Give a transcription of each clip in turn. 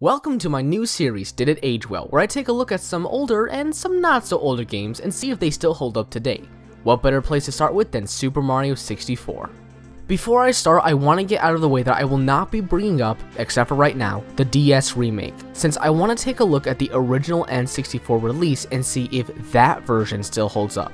Welcome to my new series, Did It Age Well, where I take a look at some older and some not so older games and see if they still hold up today. What better place to start with than Super Mario 64? Before I start, I want to get out of the way that I will not be bringing up, except for right now, the DS remake, since I want to take a look at the original N64 release and see if that version still holds up.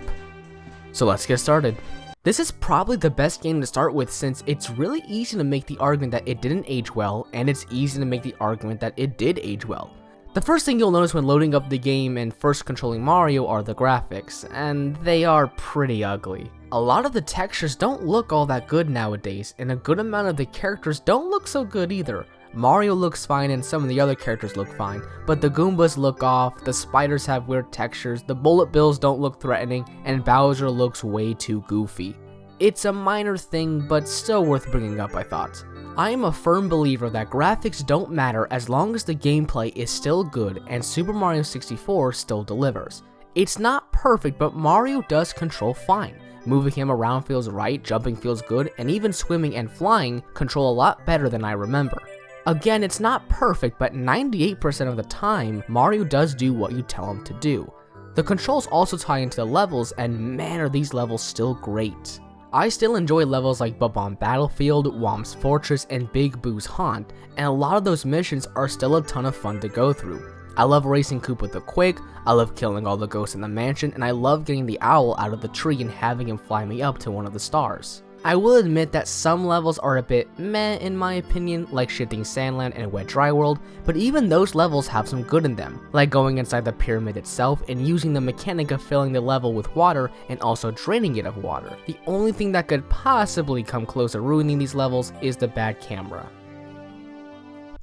So let's get started. This is probably the best game to start with since it's really easy to make the argument that it didn't age well, and it's easy to make the argument that it did age well. The first thing you'll notice when loading up the game and first controlling Mario are the graphics, and they are pretty ugly. A lot of the textures don't look all that good nowadays, and a good amount of the characters don't look so good either. Mario looks fine and some of the other characters look fine, but the Goombas look off, the spiders have weird textures, the bullet bills don't look threatening, and Bowser looks way too goofy. It's a minor thing, but still worth bringing up, I thought. I am a firm believer that graphics don't matter as long as the gameplay is still good and Super Mario 64 still delivers. It's not perfect, but Mario does control fine. Moving him around feels right, jumping feels good, and even swimming and flying control a lot better than I remember. Again, it's not perfect, but 98% of the time, Mario does do what you tell him to do. The controls also tie into the levels, and man are these levels still great. I still enjoy levels like Bob-omb Battlefield, Whomp's Fortress, and Big Boo's Haunt, and a lot of those missions are still a ton of fun to go through. I love racing Koopa the Quake, I love killing all the ghosts in the mansion, and I love getting the owl out of the tree and having him fly me up to one of the stars. I will admit that some levels are a bit meh in my opinion, like Shifting Sandland and Wet Dry World, but even those levels have some good in them, like going inside the pyramid itself and using the mechanic of filling the level with water and also draining it of water. The only thing that could possibly come close to ruining these levels is the bad camera.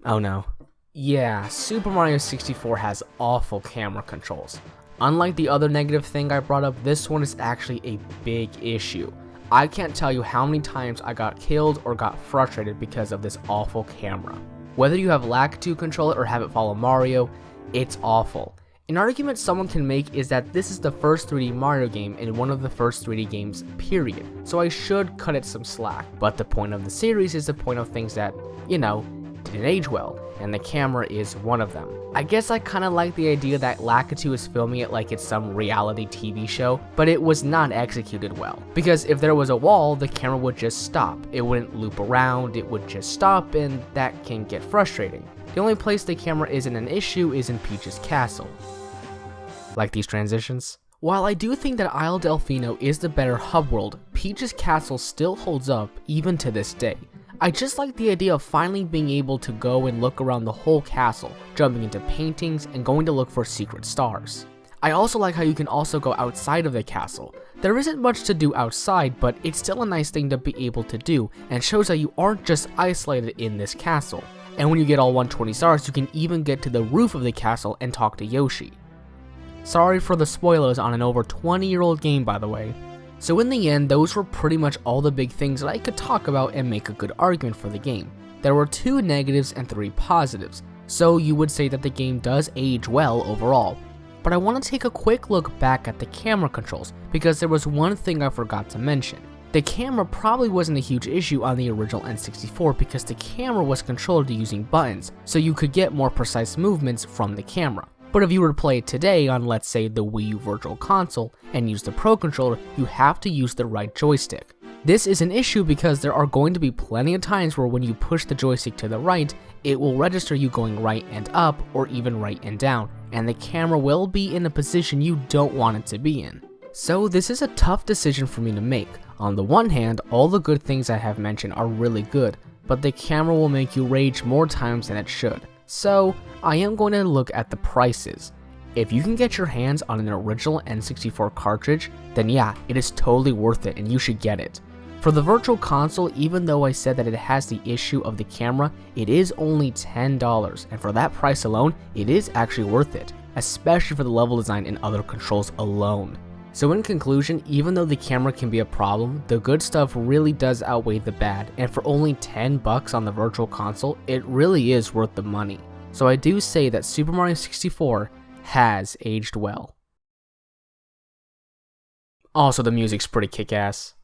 Oh no. Yeah, Super Mario 64 has awful camera controls. Unlike the other negative thing I brought up, this one is actually a big issue. I can't tell you how many times I got killed or got frustrated because of this awful camera. Whether you have lag to control it or have it follow Mario, it's awful. An argument someone can make is that this is the first 3D Mario game and one of the first 3D games, period, so I should cut it some slack. But the point of the series is the point of things that, didn't age well, and the camera is one of them. I guess I kinda like the idea that Lakitu is filming it like it's some reality TV show, but it was not executed well. Because if there was a wall, the camera would just stop. It wouldn't loop around, it would just stop, and that can get frustrating. The only place the camera isn't an issue is in Peach's castle. Like these transitions? While I do think that Isle Delfino is the better hub world, Peach's castle still holds up even to this day. I just like the idea of finally being able to go and look around the whole castle, jumping into paintings and going to look for secret stars. I also like how you can also go outside of the castle. There isn't much to do outside, but it's still a nice thing to be able to do and shows that you aren't just isolated in this castle. And when you get all 120 stars, you can even get to the roof of the castle and talk to Yoshi. Sorry for the spoilers on an over 20-year-old game, by the way. So in the end, those were pretty much all the big things that I could talk about and make a good argument for the game. There were 2 negatives and 3 positives, so you would say that the game does age well overall. But I want to take a quick look back at the camera controls, because there was one thing I forgot to mention. The camera probably wasn't a huge issue on the original N64 because the camera was controlled using buttons, so you could get more precise movements from the camera. But if you were to play it today on, let's say, the Wii U Virtual Console and use the Pro Controller, you have to use the right joystick. This is an issue because there are going to be plenty of times where when you push the joystick to the right, it will register you going right and up or even right and down, and the camera will be in a position you don't want it to be in. So this is a tough decision for me to make. On the one hand, all the good things I have mentioned are really good, but the camera will make you rage more times than it should. So, I am going to look at the prices. If you can get your hands on an original N64 cartridge, then yeah, it is totally worth it and you should get it. For the Virtual Console, even though I said that it has the issue of the camera, it is only $10, and for that price alone, it is actually worth it, especially for the level design and other controls alone. So in conclusion, even though the camera can be a problem, the good stuff really does outweigh the bad, and for only $10 on the Virtual Console, it really is worth the money. So I do say that Super Mario 64 has aged well. Also, the music's pretty kick-ass.